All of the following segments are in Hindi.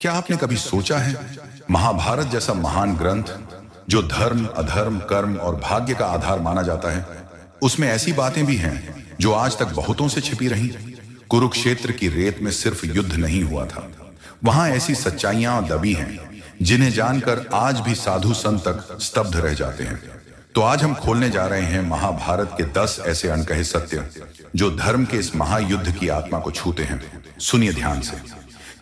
क्या आपने कभी सोचा है, महाभारत जैसा महान ग्रंथ जो धर्म, अधर्म, कर्म और भाग्य का आधार माना जाता है, उसमें ऐसी बातें भी हैं जो आज तक बहुतों से छिपी रहीं। कुरुक्षेत्र की रेत में सिर्फ युद्ध नहीं हुआ था, वहां ऐसी सच्चाइयां दबी हैं जिन्हें जानकर आज भी साधु संत तक स्तब्ध रह जाते हैं। तो आज हम खोलने जा रहे हैं महाभारत के 10 ऐसे अनकहे सत्य जो धर्म के इस महायुद्ध की आत्मा को छूते हैं। सुनिए ध्यान से,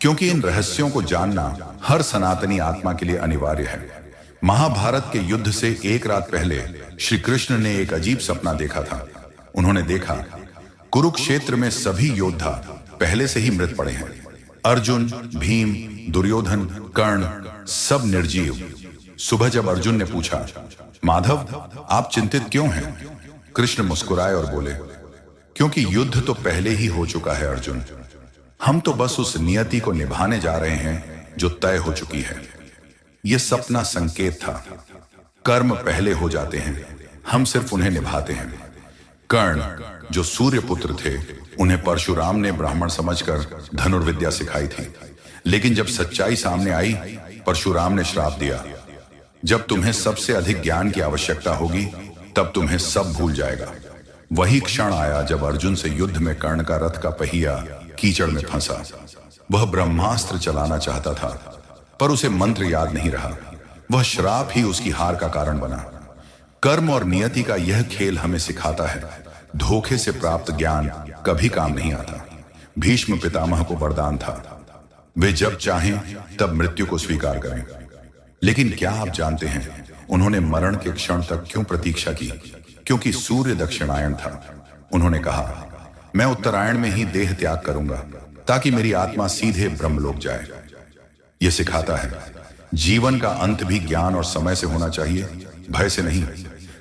क्योंकि इन रहस्यों को जानना हर सनातनी आत्मा के लिए अनिवार्य है। महाभारत के युद्ध से एक रात पहले श्री कृष्ण ने एक अजीब सपना देखा था। उन्होंने देखा, कुरुक्षेत्र में सभी योद्धा पहले से ही मृत पड़े हैं। अर्जुन, भीम, दुर्योधन, कर्ण सब निर्जीव। सुबह जब अर्जुन ने पूछा, माधव आप चिंतित क्यों हैं? कृष्ण मुस्कुराए और बोले, क्योंकि युद्ध तो पहले ही हो चुका है अर्जुन। हम तो बस उस नियति को निभाने जा रहे हैं जो तय हो चुकी है। यह सपना संकेत था। कर्म पहले हो जाते हैं, हम सिर्फ उन्हें निभाते हैं। कर्ण जो सूर्य पुत्र थे, उन्हें परशुराम ने ब्राह्मण समझकर धनुर्विद्या सिखाई थी, लेकिन जब सच्चाई सामने आई, परशुराम ने श्राप दिया, जब तुम्हें सबसे अधिक ज्ञान की आवश्यकता होगी तब तुम्हें सब भूल जाएगा। वही क्षण आया जब अर्जुन से युद्ध में कर्ण का रथ का पहिया कीचड़ में फंसा। वह ब्रह्मास्त्र चलाना चाहता था, पर उसे मंत्र याद नहीं रहा। वह श्राप ही उसकी हार का कारण बना। कर्म और नियति का यह खेल हमें सिखाता है, धोखे से प्राप्त ज्ञान कभी काम नहीं आता। भीष्म पितामह को वरदान था, वे जब चाहें तब मृत्यु को स्वीकार करें। लेकिन क्या आप जानते हैं उन्होंने मरण के क्षण तक क्यों प्रतीक्षा की? क्योंकि सूर्य दक्षिणायन था। उन्होंने कहा, मैं उत्तरायण में ही देह त्याग करूंगा ताकि मेरी आत्मा सीधे ब्रह्मलोक जाए। यह सिखाता है, जीवन का अंत भी ज्ञान और समय से होना चाहिए, भय से नहीं।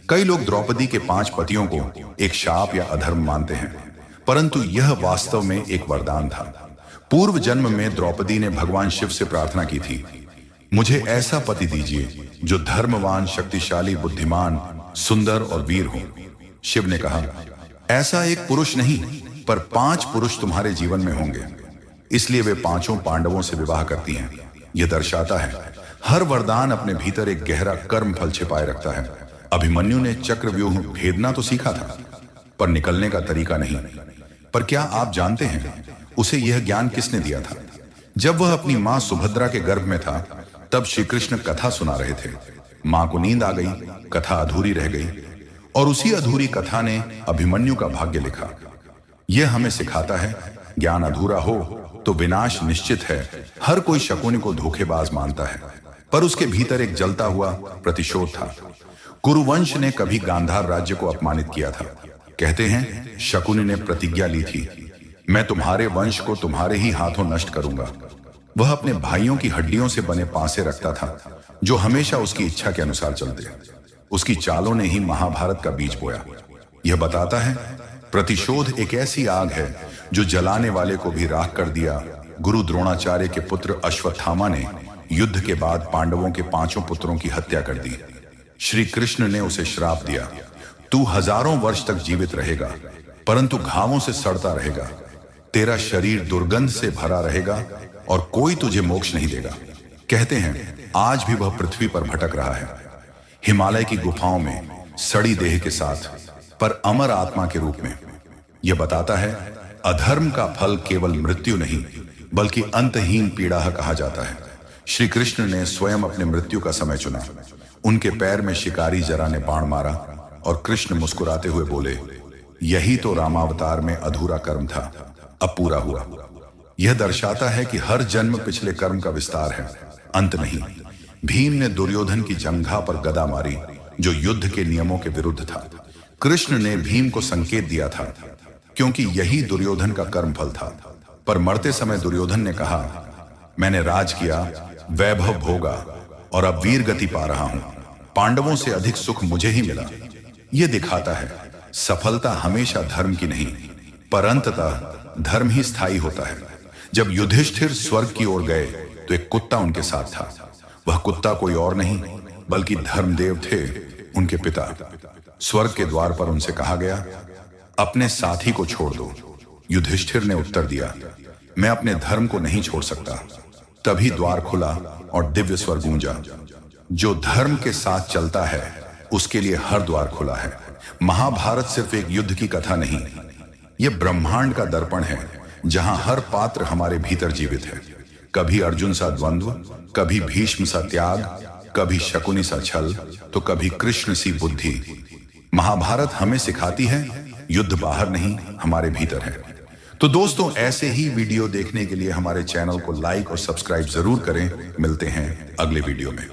कई लोग द्रौपदी के 5 पतियों को एक शाप या अधर्म मानते हैं, परंतु यह वास्तव में एक वरदान था। पूर्व जन्म में द्रौपदी ने भगवान शिव से प्रार्थना की थी, मुझे ऐसा पति दीजिए जो धर्मवान, शक्तिशाली, बुद्धिमान, सुंदर और वीर हो। शिव ने कहा, ऐसा एक पुरुष नहीं पर 5 पुरुष तुम्हारे जीवन में होंगे। इसलिए वे 5 पांडवों से विवाह करती हैं। यह दर्शाता है हर वरदान अपने भीतर एक गहरा कर्म फल छिपाए रखता है। अभिमन्यु ने चक्रव्यूह भेदना तो सीखा था, पर निकलने का तरीका नहीं। पर क्या आप जानते हैं उसे यह ज्ञान किसने दिया था? जब वह अपनी मां सुभद्रा के गर्भ में था, तब श्री कृष्ण कथा सुना रहे थे। मां को नींद आ गई, कथा अधूरी रह गई, और उसी अधूरी कथा ने अभिमन्यु का भाग्य लिखा। यह हमें सिखाता है, ज्ञान अधूरा हो तो विनाश निश्चित है। हर कोई शकुनी को धोखेबाज मानता है, पर उसके भीतर एक जलता हुआ प्रतिशोध था। कुरुवंश ने कभी गांधार राज्य को अपमानित किया था। कहते हैं शकुनी ने प्रतिज्ञा ली थी, मैं तुम्हारे वंश को तुम्हारे ही हाथों नष्ट करूंगा। वह अपने भाइयों की हड्डियों से बने पासे रखता था, जो हमेशा उसकी इच्छा के अनुसार चलते। उसकी चालों ने ही महाभारत का बीज बोया। यह बताता है, प्रतिशोध एक ऐसी आग है जो जलाने वाले को भी राख कर दिया। गुरु द्रोणाचार्य के पुत्र अश्वत्थामा ने युद्ध के बाद पांडवों के 5 पुत्रों की हत्या कर दी। श्री कृष्ण ने उसे श्राप दिया, तू हजारों वर्ष तक जीवित रहेगा, परंतु घावों से सड़ता रहेगा। तेरा शरीर दुर्गंध से भरा रहेगा और कोई तुझे मोक्ष नहीं देगा। कहते हैं आज भी वह पृथ्वी पर भटक रहा है, हिमालय की गुफाओं में सड़ी देह के साथ, पर अमर आत्मा के रूप में। यह बताता है, अधर्म का फल केवल मृत्यु नहीं बल्कि अंतहीन पीड़ा कहा जाता है। श्री कृष्ण ने स्वयं अपने मृत्यु का समय चुना। उनके पैर में शिकारी जरा ने बाण मारा और कृष्ण मुस्कुराते हुए बोले, यही तो रामावतार में अधूरा कर्म था, अब पूरा हुआ। यह दर्शाता है कि हर जन्म पिछले कर्म का विस्तार है, अंत नहीं। भीम ने दुर्योधन की जंघा पर गदा मारी, जो युद्ध के नियमों के विरुद्ध था। कृष्ण ने भीम को संकेत दिया था, क्योंकि यही दुर्योधन का कर्म फल था। पर मरते समय दुर्योधन ने कहा, मैंने राज किया, वैभव भोगा और अब वीर गति पा रहा हूं। पांडवों से अधिक सुख मुझे ही मिला। यह दिखाता है, सफलता हमेशा धर्म की नहीं, पर अंततः धर्म ही स्थायी होता है। जब युधिष्ठिर स्वर्ग की ओर गए तो एक कुत्ता उनके साथ था। वह कुत्ता कोई और नहीं बल्कि धर्मदेव थे, उनके पिता। स्वर्ग के द्वार पर उनसे कहा गया, अपने साथी को छोड़ दो। युधिष्ठिर ने उत्तर दिया, मैं अपने धर्म को नहीं छोड़ सकता। तभी द्वार खुला और दिव्य स्वर गूंजा, जो धर्म के साथ चलता है उसके लिए हर द्वार खुला है। महाभारत सिर्फ एक युद्ध की कथा नहीं, यह ब्रह्मांड का दर्पण है, जहां हर पात्र हमारे भीतर जीवित है। कभी अर्जुन सा द्वंद्व, कभी भीष्म सा त्याग, कभी शकुनी सा छल, तो कभी कृष्ण सी बुद्धि। महाभारत हमें सिखाती है युद्ध बाहर नहीं, हमारे भीतर है। तो दोस्तों, ऐसे ही वीडियो देखने के लिए हमारे चैनल को लाइक और सब्सक्राइब जरूर करें। मिलते हैं अगले वीडियो में।